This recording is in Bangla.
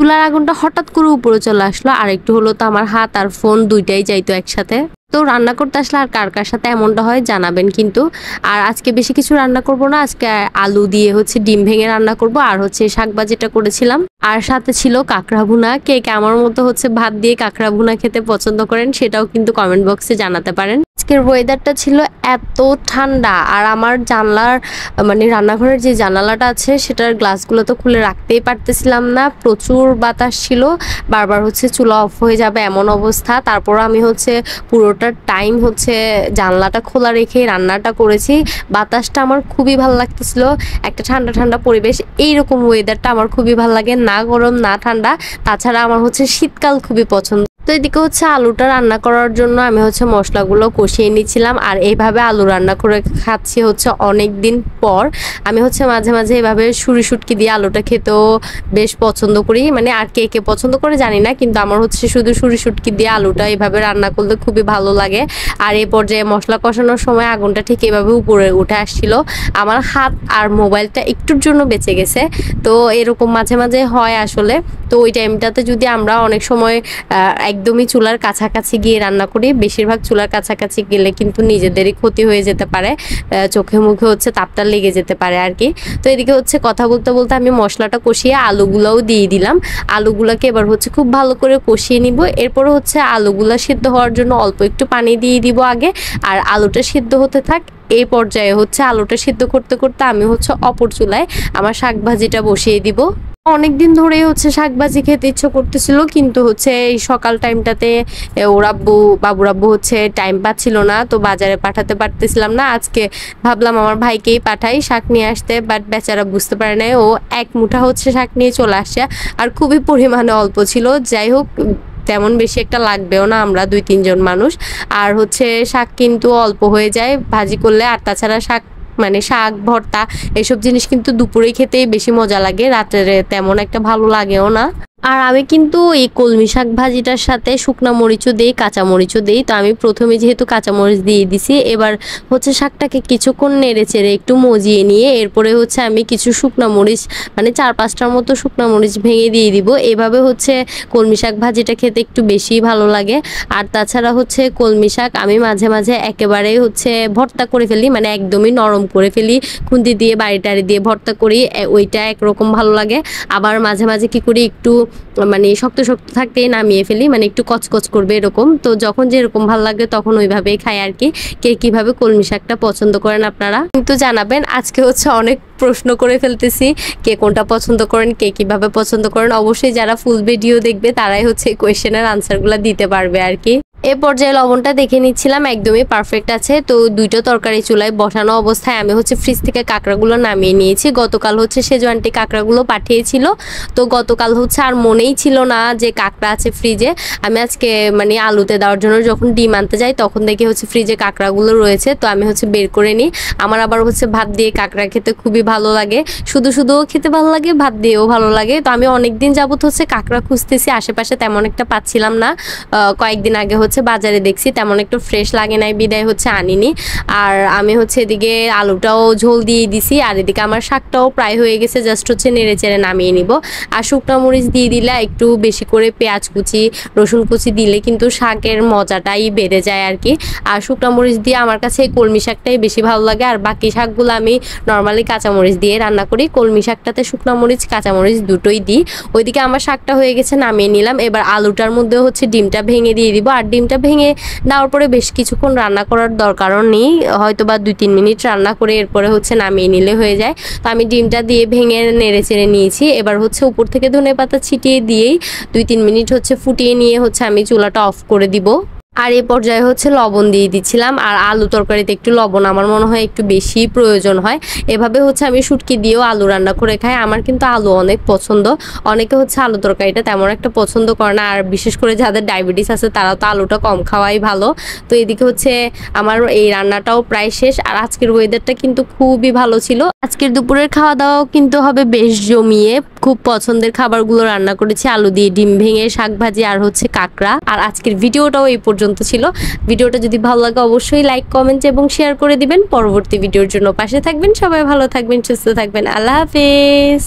চুলার আগুনটা হঠাৎ করে উপরে চলে আসলো, আর একটু হলো তো আমার হাত আর ফোন দুইটাই যাইতো একসাথে। তো রান্না করতে আসলে আর কার কার সাথে এমনটা হয় জানাবেন কিন্তু। আর আজকে বেশি কিছু রান্না করব না, আজকে আলু দিয়ে হচ্ছে ডিম ভেঙে রান্না করব, আর হচ্ছে শাক ভাজিটা করেছিলাম, আর সাথে ছিল কাঁকড়া ভুনা। কে কে আমার মতো হচ্ছে ভাত দিয়ে কাঁকড়া ভুনা খেতে পছন্দ করেন সেটাও কিন্তু কমেন্ট বক্সে জানাতে পারেন। আজকের ওয়েদারটা ছিল এত ঠান্ডা, আর আমার জানলার মানে রান্নাঘরের যে জানালাটা আছে সেটার গ্লাসগুলো তো খুলে রাখতেই পারতেছিলাম না, প্রচুর বাতাস ছিল, বারবার হচ্ছে চুলা অফ হয়ে যাবে এমন অবস্থা। তারপর আমি হচ্ছে পুরোটা টাইম হচ্ছে জানলাটা খোলা রেখে রান্নাটা করেছি। বাতাসটা আমার খুবই ভালো লাগতেছিল, একটা ঠান্ডা ঠান্ডা পরিবেশ। এইরকম ওয়েদারটা আমার খুবই ভালো লাগে, না গরম না ঠান্ডা। তাছাড়া আমার হচ্ছে শীতকাল খুবই পছন্দ। তো এদিকে হচ্ছে আলুটা রান্না করার জন্য আমি হচ্ছে মশলাগুলো কষিয়ে নিচ্ছিলাম, আর এইভাবে আলু রান্না করে খাচ্ছি হচ্ছে অনেক দিন পর। আমি হচ্ছে মাঝে মাঝে এভাবে সুরি শুটকি দিয়ে আলুটা খেতেও বেশ পছন্দ করি, মানে আর কে কে পছন্দ করে জানি না, কিন্তু আমার হচ্ছে শুধু সুরি শুটকি দিয়ে আলুটা এইভাবে রান্না করলে খুবই ভালো লাগে। আর এই পর্যায়ে মশলা কষানোর সময় আগুনটা ঠিক এভাবে উপরে উঠে আসছিল, আমার হাত আর মোবাইলটা একটুর জন্য বেঁচে গেছে। তো এরকম মাঝে মাঝে হয় আসলে। তো ওই টাইমটাতে যদি আমরা অনেক সময় একদমই চুলার কাছাকাছি গিয়ে রান্না করি, বেশিরভাগ চুলার কাছাকাছি গেলে কিন্তু নিজেদেরই ক্ষতি হয়ে যেতে পারে, চোখে মুখে হচ্ছে তাপটা লেগে যেতে পারে আর কি। তো এদিকে হচ্ছে কথা বলতে বলতে আমি মশলাটা কষিয়ে আলুগুলোও দিয়ে দিলাম। আলুগুলোকে এবার হচ্ছে খুব ভালো করে কষিয়ে নিব। এরপরে হচ্ছে আলুগুলো সিদ্ধ হওয়ার জন্য অল্প একটু পানি দিয়ে দিব আগে, আর আলুটা সিদ্ধ হতে থাক। এই পর্যায়ে হচ্ছে আলুটা সিদ্ধ করতে করতে আমি হচ্ছে অপর চুলায় আমার শাক ভাজিটা বসিয়ে দিব। অনেকদিন ধরে হচ্ছে শাকভাজি খেতে ইচ্ছে করতেছিল, কিন্তু হচ্ছে এই সকাল টাইমটাতে ওর আব্বু বাবুর আব্বু হচ্ছে টাইম পাচ্ছিল না, তো বাজারে পাঠাতে পারতেছিলাম না। আজকে ভাবলাম আমার ভাইকেই পাঠাই শাক নিয়ে আসতে, বাট বেচারা বুঝতে পারে নাই, ও এক মুঠা হচ্ছে শাক নিয়ে চলে আসছে, আর খুবই পরিমাণে অল্প ছিল। যাই হোক, তেমন বেশি একটা লাগবেও না, আমরা 2-3 জন মানুষ, আর হচ্ছে শাক কিন্তু অল্প হয়ে যায় ভাজি করলে। আর তাছাড়া শাক মানে শাক ভর্তা এসব জিনিস কিন্তু দুপুরে খেতেই বেশি মজা লাগে, রাত্রে তেমন একটা ভালো লাগেও না। আর আমি কিন্তু এই কলমি শাক ভাজিটার সাথে শুকনা মরিচও দিই, কাঁচা মরিচও দিই। তো আমি প্রথমে যেহেতু কাঁচা মরিচ দিয়ে দিছি, এবার হচ্ছে শাকটাকে কিছুক্ষণ নেড়ে চেড়ে একটু মজিয়ে নিয়ে এরপরে হচ্ছে আমি কিছু শুকনা মরিচ মানে 4-5টার মতো শুকনা মরিচ ভেঙে দিয়ে দিব। এভাবে হচ্ছে কলমি শাক ভাজিটা খেতে একটু বেশি ভালো লাগে। আর তাছাড়া হচ্ছে কলমি শাক আমি মাঝে মাঝে একেবারে হচ্ছে ভর্তা করে ফেলি, মানে একদমই নরম করে ফেলি, খুন্তি দিয়ে বাড়ি টাড়ি দিয়ে ভর্তা করি, ওইটা একরকম ভালো লাগে। আবার মাঝে মাঝে কি করি, একটু মানে শক্ত শক্ত থাকতে নামিয়ে ফেলি, মানে একটু কচকচ করবে এরকম। তো যখন যেরকম ভালো লাগে তখন ওইভাবেই খাই আর কি। কে কিভাবে কলমি শাকটা পছন্দ করেন আপনারা কিন্তু জানাবেন। আজকে হচ্ছে অনেক প্রশ্ন করে ফেলতেছি, কে কোনটা পছন্দ করেন, কে কিভাবে পছন্দ করেন। অবশ্যই যারা ফুল ভিডিও দেখবে তারাই হচ্ছে কোয়েশ্চেনের আনসারগুলো দিতে পারবে আর কি। এ পর্যায়ে লবণটা দেখে নিচ্ছিলাম, একদমই পারফেক্ট আছে। তো দুইটা তরকারি চুলায় বসানো অবস্থায় আমি হচ্ছে ফ্রিজ থেকে কাঁকড়াগুলো নামিয়ে নিয়েছি। গতকাল হচ্ছে সেজো আন্টি কাঁকড়াগুলো পাঠিয়েছিল, তো গতকাল হচ্ছে আর মনেই ছিল না যে কাঁকড়া আছে ফ্রিজে। আমি আজকে মানে আলুতে দেওয়ার জন্য যখন ডিম আনতে যাই তখন দেখি হচ্ছে ফ্রিজে কাঁকড়াগুলো রয়েছে, তো আমি হচ্ছে বের করে নিই। আমার আবার হচ্ছে ভাত দিয়ে কাঁকড়া খেতে খুবই ভালো লাগে, শুধু শুধুও খেতে ভালো লাগে, ভাত দিয়েও ভালো লাগে। তো আমি অনেকদিন যাবত হচ্ছে কাঁকড়া খুঁজতেছি, আশেপাশে তেমন একটা পাচ্ছিলাম না। কয়েকদিন আগে হচ্ছে বাজারে দেখছি, তেমন একটু ফ্রেশ লাগে নাই, বিদায় হচ্ছে আনিনি। আর আমি হচ্ছে এদিকে আলুটাও ঝোল দিয়ে দিছি, আর এদিকে আমার শাকটাও প্রায় হয়ে গেছে, জাস্ট হচ্ছে নেড়ে চেড়ে নামিয়ে নিব। আর শুকনো মরিচ দিয়ে দিলে একটু বেশি করে পেঁয়াজ কুচি রসুন কুচি দিলে কিন্তু শাকের মজাটাই বেড়ে যায় আর কি। আর শুকনো মরিচ দিয়ে আমার কাছে এই কলমি শাকটাই বেশি ভালো লাগে, আর বাকি শাকগুলো আমি নর্মালি কাঁচামরিচ দিয়ে রান্না করি। কলমি শাকটাতে শুকনো মরিচ কাঁচামরিচ দুটোই দিই। ওইদিকে আমার শাকটা হয়ে গেছে, নামিয়ে নিলাম। এবার আলুটার মধ্যে হচ্ছে ডিমটা ভেঙে দিয়ে দিব, আর ডিমটা ভেঙে দেওয়ার পরে বেশ কিছুক্ষণ রান্না করার দরকারও নেই, হয়তো বা 2-3 মিনিট রান্না করে এরপরে হচ্ছে নামিয়ে নিলে হয়ে যায়। তো আমি ডিমটা দিয়ে ভেঙে নেড়ে চেড়ে নিয়েছি। এবার হচ্ছে উপর থেকে ধনেপাতা ছিটিয়ে দিয়েই 2-3 মিনিট হচ্ছে ফুটিয়ে নিয়ে হচ্ছে আমি চুলাটা অফ করে দিব। আর এই পর্যায়ে হচ্ছে লবণ দিয়ে দিচ্ছিলাম, আর আলু তরকারিতে একটু লবণ আমার মনে হয় একটু বেশি প্রয়োজন হয়। এভাবে হচ্ছে আমি শুটকি দিয়েও আলু রান্না করে খাই। আমার কিন্তু আলু অনেক পছন্দ, অনেকে হচ্ছে আলু তরকারিটা তেমন একটা পছন্দ করে না, আর বিশেষ করে যাদের ডায়াবেটিস আছে তারা তো আলুটা কম খাওয়াই ভালো। তো এদিকে হচ্ছে আমার এই রান্নাটাও প্রায় শেষ। আর আজকের ওয়েদারটা কিন্তু খুবই ভালো ছিল। আজকের দুপুরের খাওয়া দাওয়াও কিন্তু হবে বেশ জমিয়ে, খুব পছন্দের খাবারগুলো রান্না করেছি, আলু দিয়ে ডিম ভেঙে, শাক ভাজি, আর হচ্ছে কাঁকড়া। আর আজকের ভিডিওটাও এই পর্যন্ত ছিল। ভিডিওটা যদি ভালো লাগে অবশ্যই লাইক কমেন্ট এবং শেয়ার করে দিবেন। পরবর্তী ভিডিওর জন্য পাশে থাকবেন। সবাই ভালো থাকবেন, সুস্থ থাকবেন। আল্লাহ হাফেজ।